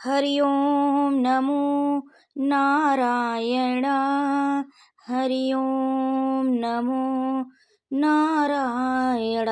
हरि ओम नमो नारायण। हरि ओम नमो नारायण।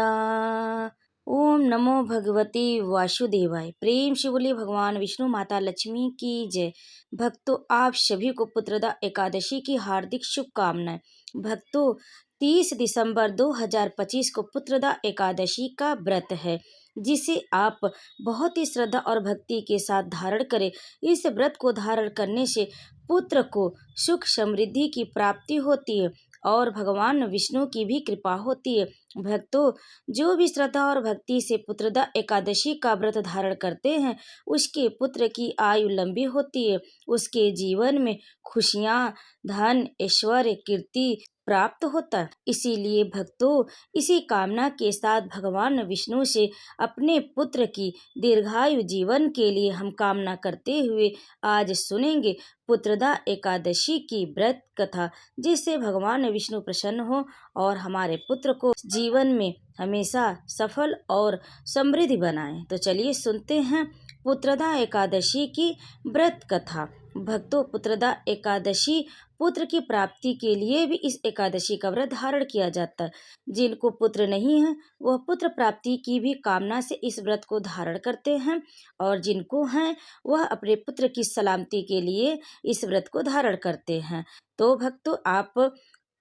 ओम नमो भगवते वासुदेवाय। प्रेम से बोलिए भगवान विष्णु माता लक्ष्मी की जय। भक्तों, आप सभी को पुत्रदा एकादशी की हार्दिक शुभकामनाएं। भक्तों, 30 दिसंबर 2025 को पुत्रदा एकादशी का व्रत है, जिसे आप बहुत ही श्रद्धा और भक्ति के साथ धारण करें। इस व्रत को धारण करने से पुत्र को सुख समृद्धि की प्राप्ति होती है और भगवान विष्णु की भी कृपा होती है। भक्तों, जो भी श्रद्धा और भक्ति से पुत्रदा एकादशी का व्रत धारण करते हैं, उसके पुत्र की आयु लंबी होती है, उसके जीवन में खुशियाँ, धन, ऐश्वर्य, कीर्ति प्राप्त होता है। इसीलिए भक्तों, इसी कामना के साथ भगवान विष्णु से अपने पुत्र की दीर्घायु जीवन के लिए हम कामना करते हुए आज सुनेंगे पुत्रदा एकादशी की व्रत कथा, जिससे भगवान विष्णु प्रसन्न हो और हमारे पुत्र को जीवन में हमेशा सफल और समृद्धि बनाए। तो चलिए सुनते हैं पुत्रदा एकादशी की व्रत कथा। भक्तों, पुत्रदा एकादशी पुत्र की प्राप्ति के लिए भी इस एकादशी का व्रत धारण किया जाता है। जिनको पुत्र नहीं है वह पुत्र प्राप्ति की भी कामना से इस व्रत को धारण करते हैं, और जिनको हैं वह अपने पुत्र की सलामती के लिए इस व्रत को धारण करते हैं। तो भक्तों, आप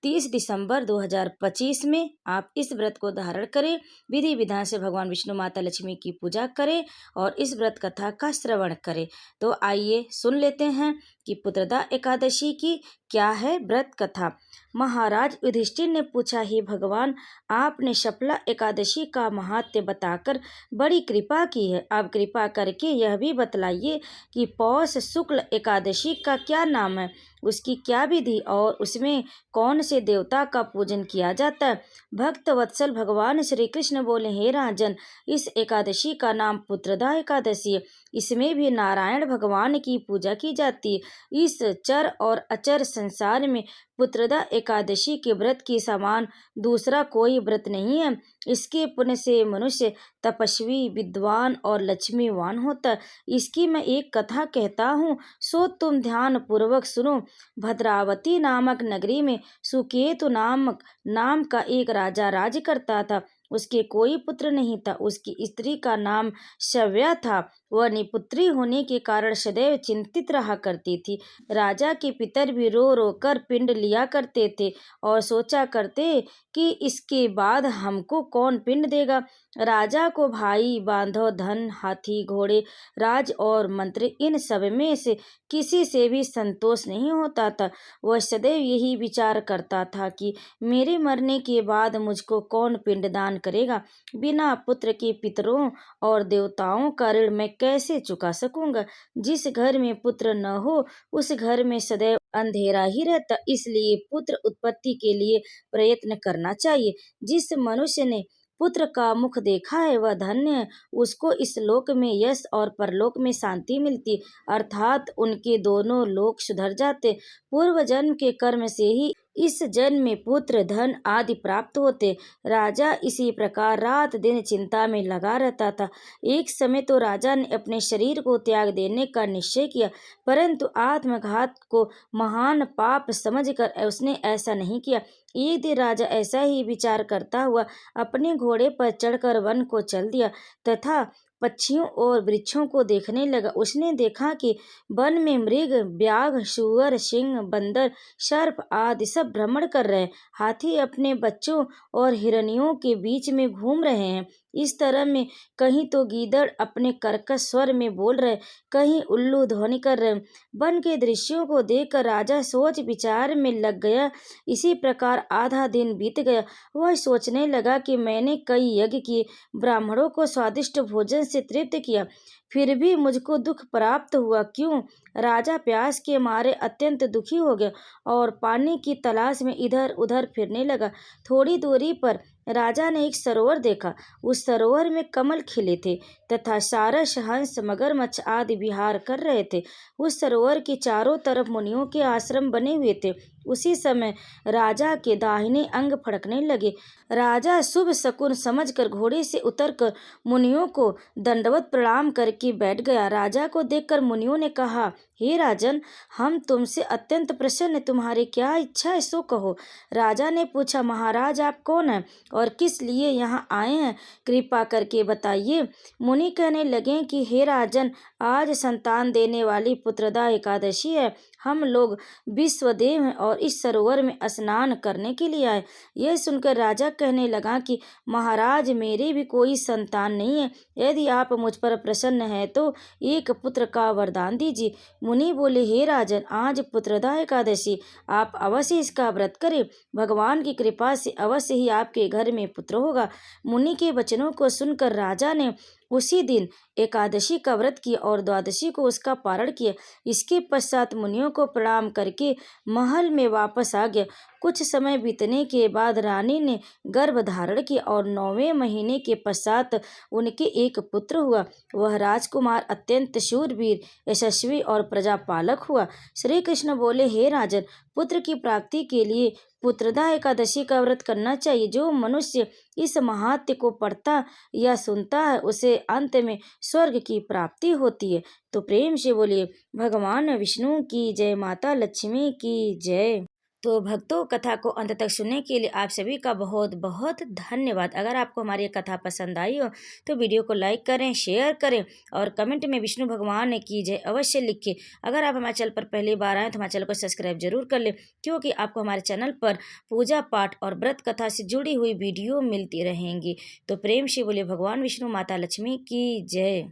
30 दिसंबर 2025 में आप इस व्रत को धारण करें, विधि विधान से भगवान विष्णु माता लक्ष्मी की पूजा करें और इस व्रत कथा का श्रवण करें। तो आइए सुन लेते हैं कि पुत्रदा एकादशी की क्या है व्रत कथा। महाराज युधिष्ठिर ने पूछा, ही भगवान, आपने शपला एकादशी का महात्म्य बताकर बड़ी कृपा की है। अब कृपा करके यह भी बतलाइए कि पौष शुक्ल एकादशी का क्या नाम है, उसकी क्या विधि और उसमें कौन से देवता का पूजन किया जाता है। भक्त वत्सल भगवान श्री कृष्ण बोले, हे राजन, इस एकादशी का नाम पुत्रदा एकादशी है। इसमें भी नारायण भगवान की पूजा की जाती है। इस चर और अचर संसार में पुत्रदा एकादशी के व्रत के समान दूसरा कोई व्रत नहीं है। इसके पुण्य से मनुष्य तपस्वी, विद्वान और लक्ष्मीवान होता है। इसकी मैं एक कथा कहता हूँ, सो तुम ध्यान पूर्वक सुनो। भद्रावती नामक नगरी में सुकेतु नाम का एक राजा राज करता था। उसके कोई पुत्र नहीं था। उसकी स्त्री का नाम सव्या था। वह निपुत्री होने के कारण सदैव चिंतित रहा करती थी। राजा के पितर भी रो रो कर पिंड लिया करते थे और सोचा करते कि इसके बाद हमको कौन पिंड देगा। राजा को भाई, बांधव, धन, हाथी, घोड़े, राज और मंत्री, इन सब में से किसी से भी संतोष नहीं होता था। वह सदैव यही विचार करता था कि मेरे मरने के बाद मुझको कौन पिंडदान करेगा। बिना पुत्र के पितरों और देवताओं का ऋण मैं कैसे चुका सकूंगा। जिस घर में पुत्र न हो उस घर में सदैव अंधेरा ही रहता। इसलिए पुत्र उत्पत्ति के लिए प्रयत्न करना चाहिए। जिस मनुष्य ने पुत्र का मुख देखा है वह धन्य है। उसको इस लोक में यश और परलोक में शांति मिलती, अर्थात उनके दोनों लोक सुधर जाते। पूर्व जन्म के कर्म से ही इस जन्म में पुत्र, धन आदि प्राप्त होते। राजा इसी प्रकार रात दिन चिंता में लगा रहता था। एक समय तो राजा ने अपने शरीर को त्याग देने का निश्चय किया, परंतु आत्मघात को महान पाप समझकर उसने ऐसा नहीं किया। एक दिन राजा ऐसा ही विचार करता हुआ अपने घोड़े पर चढ़कर वन को चल दिया तथा पक्षियों और वृक्षों को देखने लगा। उसने देखा कि वन में मृग, व्याघ्र, सूअर, सिंह, बंदर, सर्प आदि सब भ्रमण कर रहे हैं। हाथी अपने बच्चों और हिरणियों के बीच में घूम रहे हैं। इस तरह में कहीं तो गीदड़ अपने कर्कश स्वर में बोल रहे, कहीं उल्लू ध्वनि कर रहे। वन के दृश्यों को देखकर राजा सोच विचार में लग गया। इसी प्रकार आधा दिन बीत गया। वह सोचने लगा कि मैंने कई यज्ञ किए, ब्राह्मणों को स्वादिष्ट भोजन से तृप्त किया, फिर भी मुझको दुख प्राप्त हुआ क्यों। राजा प्यास के मारे अत्यंत दुखी हो गया और पानी की तलाश में इधर उधर फिरने लगा। थोड़ी दूरी पर राजा ने एक सरोवर देखा। उस सरोवर में कमल खिले थे तथा सारस, हंस, मगरमच्छ आदि विहार कर रहे थे। उस सरोवर के चारों तरफ मुनियों के आश्रम बने हुए थे। उसी समय राजा के दाहिने अंग फड़कने लगे। राजा शुभ शकुन समझकर घोड़े से उतरकर मुनियों को दंडवत प्रणाम करके बैठ गया। राजा को देखकर मुनियों ने कहा, हे राजन, हम तुमसे अत्यंत प्रसन्न, तुम्हारी क्या इच्छा है सो कहो। राजा ने पूछा, महाराज आप कौन हैं और किस लिए यहाँ आए हैं, कृपा करके बताइए। मुनि कहने लगे कि हे राजन, आज संतान देने वाली पुत्रदा एकादशी है। हम लोग विश्वदेव हैं और इस सरोवर में स्नान करने के लिए आए। यह सुनकर राजा कहने लगा कि महाराज, मेरे भी कोई संतान नहीं है। यदि आप मुझ पर प्रसन्न हैं तो एक पुत्र का वरदान दीजिए। मुनि बोले, हे राजन, आज पुत्रदा एकादशी, आप अवश्य इसका व्रत करें। भगवान की कृपा से अवश्य ही आपके घर में पुत्र होगा। मुनि के वचनों को सुनकर राजा ने उसी दिन एकादशी का व्रत किया और द्वादशी को उसका पारण किया। इसके पश्चात मुनियों को प्रणाम करके महल में वापस आ गया। कुछ समय बीतने के बाद रानी ने गर्भ धारण किया और 9वें महीने के पश्चात उनके एक पुत्र हुआ। वह राजकुमार अत्यंत शूरवीर, यशस्वी और प्रजापालक हुआ। श्री कृष्ण बोले, हे राजन, पुत्र की प्राप्ति के लिए पुत्रदा एकादशी का व्रत करना चाहिए। जो मनुष्य इस महात्म्य को पढ़ता या सुनता है उसे अंत में स्वर्ग की प्राप्ति होती है। तो प्रेम से बोलिए भगवान विष्णु की जय, माता लक्ष्मी की जय। तो भक्तों, कथा को अंत तक सुनने के लिए आप सभी का बहुत बहुत धन्यवाद। अगर आपको हमारी कथा पसंद आई हो तो वीडियो को लाइक करें, शेयर करें और कमेंट में विष्णु भगवान की जय अवश्य लिखें। अगर आप हमारे चैनल पर पहली बार आए तो हमारे चैनल को सब्सक्राइब जरूर कर लें, क्योंकि आपको हमारे चैनल पर पूजा पाठ और व्रत कथा से जुड़ी हुई वीडियो मिलती रहेंगी। तो प्रेम से बोलिए भगवान विष्णु माता लक्ष्मी की जय।